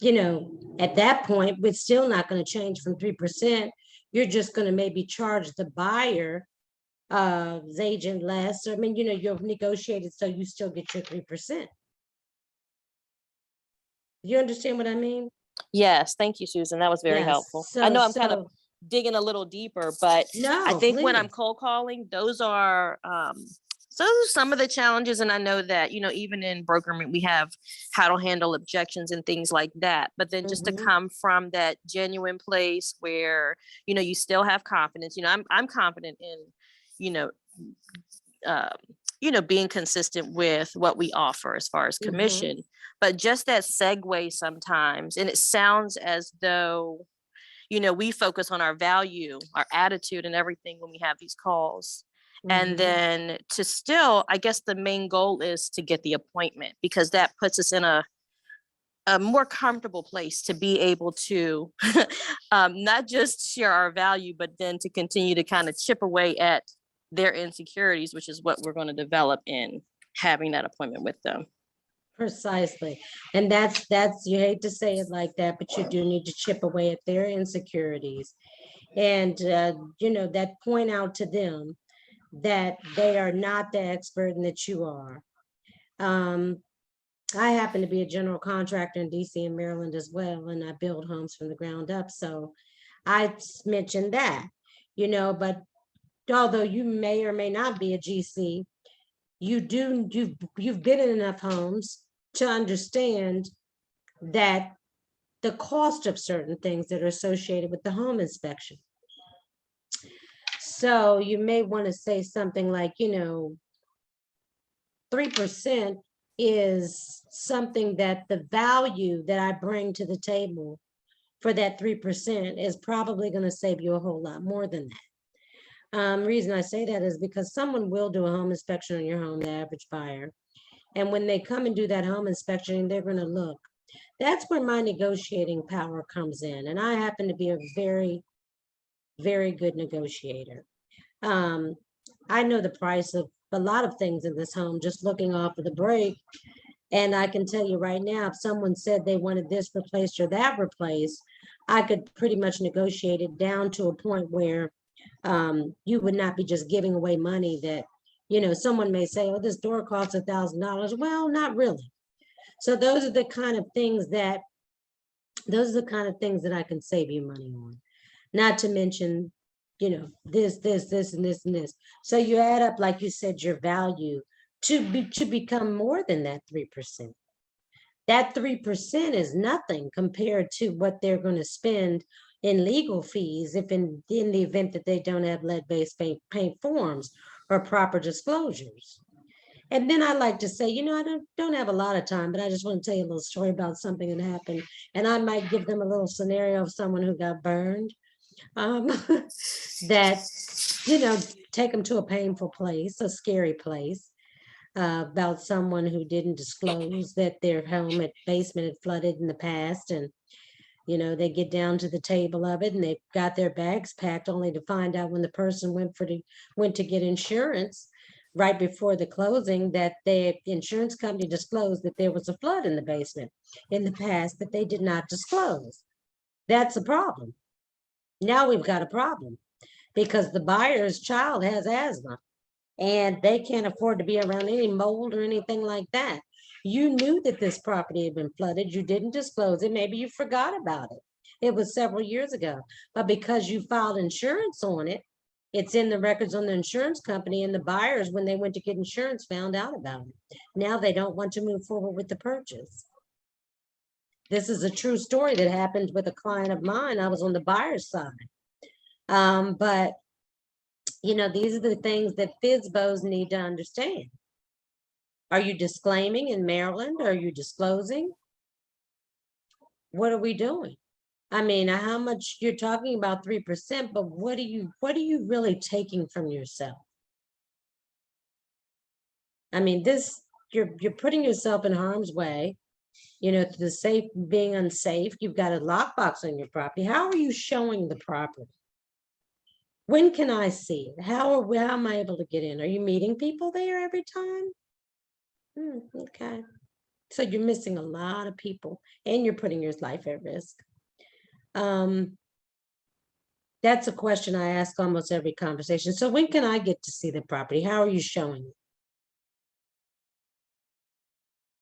at that point, we're still not going to change from 3%. you're just gonna maybe charge the buyer, the agent less. I mean, you've negotiated so you still get your 3%. You understand what I mean? Yes, thank you, Susan. That was very Yes. helpful. I know I'm kind of So digging a little deeper, but I no, think when I'm please. cold calling, those are some of the challenges. And I know that, even in brokering, we have how to handle objections and things like that. But then just to Mhm. come from that genuine place where, you still have confidence. I'm confident in, you know, um, being consistent with what we offer as far as Mhm. commission, but just that segue sometimes, and it sounds as though, we focus on our value, our attitude and everything when we have these calls. And Mhm. then to still, I guess the main goal is to get the appointment, because that puts us in a more comfortable place to be able to not just share our value, but then to continue to kind of chip away at their insecurities, which is what we're going to develop in having that appointment with them. Precisely. And that's, you hate to say it like that, but you do need to chip away at their insecurities. And, that point out to them that they are not the expert and that you are. I happen to be a general contractor in DC and Maryland as well, and I build homes from the ground up. So I mentioned that, but although you may or may not be a GC, you've been in enough homes to understand that the cost of certain things that are associated with the home inspection. So you may want to say something like, 3% is something that the value that I bring to the table for that 3% is probably going to save you a whole lot more than that. Reason I say that is because someone will do a home inspection on your home, the average buyer. And when they come and do that home inspection, they're going to look. That's where my negotiating power comes in. And I happen to be a very, very good negotiator. I know the price of a lot of things in this home, just looking off of the break. And I can tell you right now, if someone said they wanted this replaced or that replaced, I could pretty much negotiate it down to a point where you would not be just giving away money that, someone may say, oh, this door costs $1,000. Well, not really. So those are the kind of things that I can save you money on. Not to mention, this, and this, and this. So you add up, like you said, your value to become more than that 3%. That 3% is nothing compared to what they're going to spend in legal fees if in the event that they don't have lead-based paint forms or proper disclosures. And then I like to say, I don't have a lot of time, but I just want to tell you a little story about something that happened. And I might give them a little scenario of someone who got burned. That, take them to a painful place, a scary place, about someone who didn't disclose that their home at basement had flooded in the past. And, they get down to the table of it and they've got their bags packed, only to find out when the person went to get insurance right before the closing that the insurance company disclosed that there was a flood in the basement in the past that they did not disclose. That's a problem. Now we've got a problem because the buyer's child has asthma and they can't afford to be around any mold or anything like that. You knew that this property had been flooded. You didn't disclose it. Maybe you forgot about it. It was several years ago, but because you filed insurance on it, it's in the records on the insurance company, and the buyers, when they went to get insurance, found out about it. Now they don't want to move forward with the purchase. This is a true story that happened with a client of mine. I was on the buyer's side. But these are the things that FSBOs need to understand. Are you disclaiming in Maryland? Are you disclosing? What are we doing? I mean, how much you're talking about 3%, but what are you really taking from yourself? I mean, you're putting yourself in harm's way, the safe being unsafe. You've got a lockbox on your property. How are you showing the property? When can I see it? How am I able to get in? Are you meeting people there every time? Okay. So you're missing a lot of people and you're putting your life at risk. That's a question I ask almost every conversation. So when can I get to see the property? How are you showing it?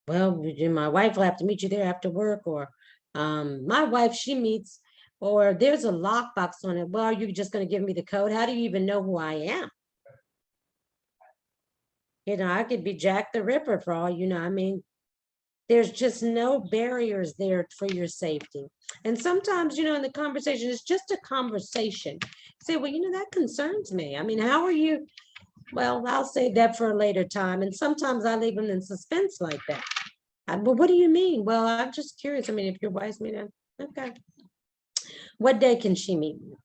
Well, my wife will have to meet you there after work, or my wife, she meets, or there's a lockbox on it. Well, are you just going to give me the code? How do you even know who I am? You know, I could be Jack the Ripper for all you know. I mean, there's just no barriers there for your safety. And sometimes, you know, in the conversation, it's just a conversation. Say, well, you know, that concerns me. I mean, how are you? Well, I'll save that for a later time. And sometimes I leave them in suspense like that. But what do you mean? Well, I'm just curious. I mean, if your wife's me, then okay. What day can she meet me?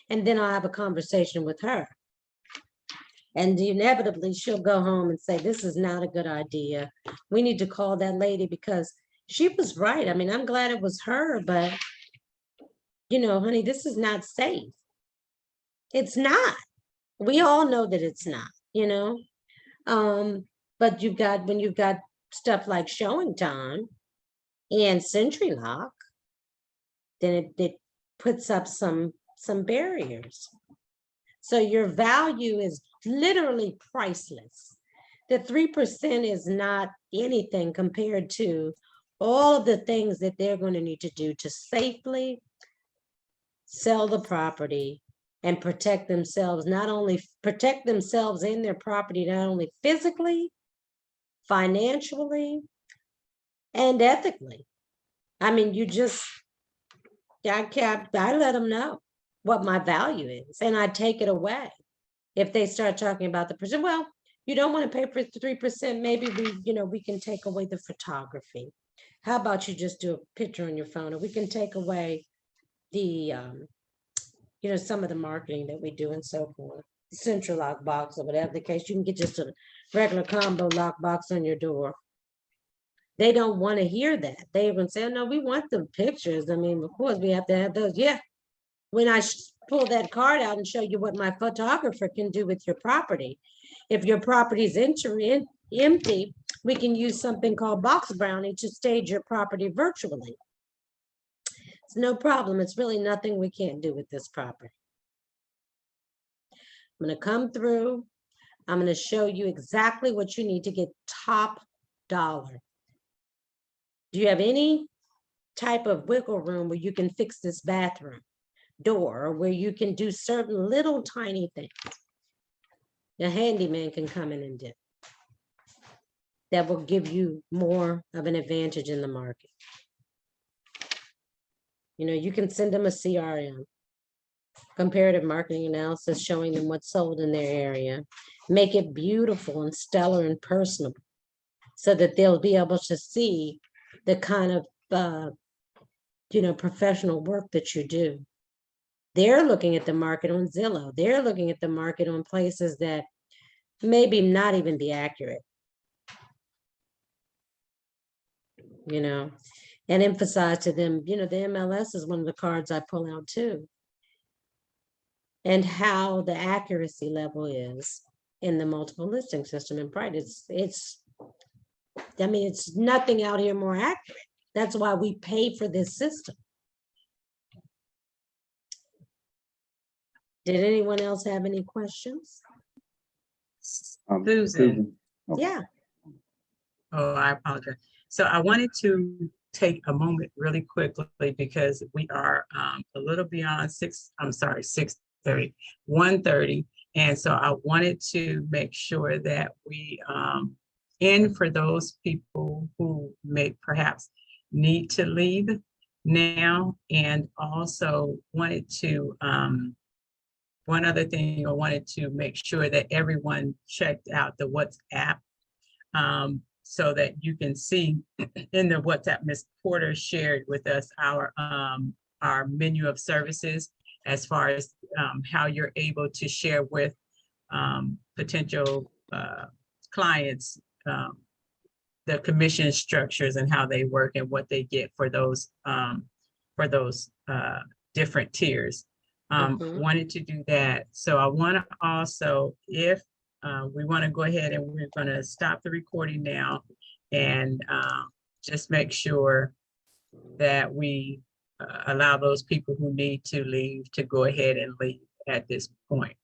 And then I'll have a conversation with her. And inevitably she'll go home and say, this is not a good idea. We need to call that lady because she was right. I mean, I'm glad it was her, but you know, honey, this is not safe. It's not. We all know that it's not, you know. But when you've got stuff like Showing Time and Century Lock, then it puts up some barriers. So your value is literally priceless. The 3% is not anything compared to all of the things that they're going to need to do to safely sell the property and protect themselves, not only protect themselves in their property, not only physically, financially, and ethically. I mean, I let them know what my value is, and I take it away. If they start talking about the percent, well, you don't want to pay for 3%, maybe we can take away the photography. How about you just do a picture on your phone, or we can take away the, some of the marketing that we do and so forth. Central lock box or whatever the case, you can get just a regular combo lock box on your door. They don't want to hear that. They even say, no, we want the pictures. I mean, of course we have to have those. Yeah. When I pull that card out and show you what my photographer can do with your property. If your property is empty, we can use something called Box Brownie to stage your property virtually. It's no problem. It's really nothing we can't do with this property. I'm going to come through. I'm going to show you exactly what you need to get top dollar. Do you have any type of wiggle room where you can fix this bathroom door, or where you can do certain little tiny things? The handyman can come in and do that will give you more of an advantage in the market. You know, you can send them a CRM, comparative marketing analysis, showing them what's sold in their area, make it beautiful and stellar and personable so that they'll be able to see the kind of professional work that you do. They're looking at the market on Zillow. They're looking at the market on places that maybe not even be accurate, and emphasize to them, the MLS is one of the cards I pull out too, and how the accuracy level is in the multiple listing system. And right, it's nothing out here more accurate. That's why we pay for this system. Did anyone else have any questions? Susan. Okay. Yeah. Oh, I apologize. So I wanted to take a moment really quickly because we are a little beyond 6:30, 1:30. And so I wanted to make sure that we end for those people who may perhaps need to leave now, and also wanted to one other thing, I wanted to make sure that everyone checked out the WhatsApp so that you can see in the WhatsApp, Ms. Porter shared with us our menu of services as far as how you're able to share with potential clients the commission structures and how they work and what they get for those different tiers. Wanted to do that. So I want to also, if we want to go ahead and we're going to stop the recording now and just make sure that we allow those people who need to leave to go ahead and leave at this point.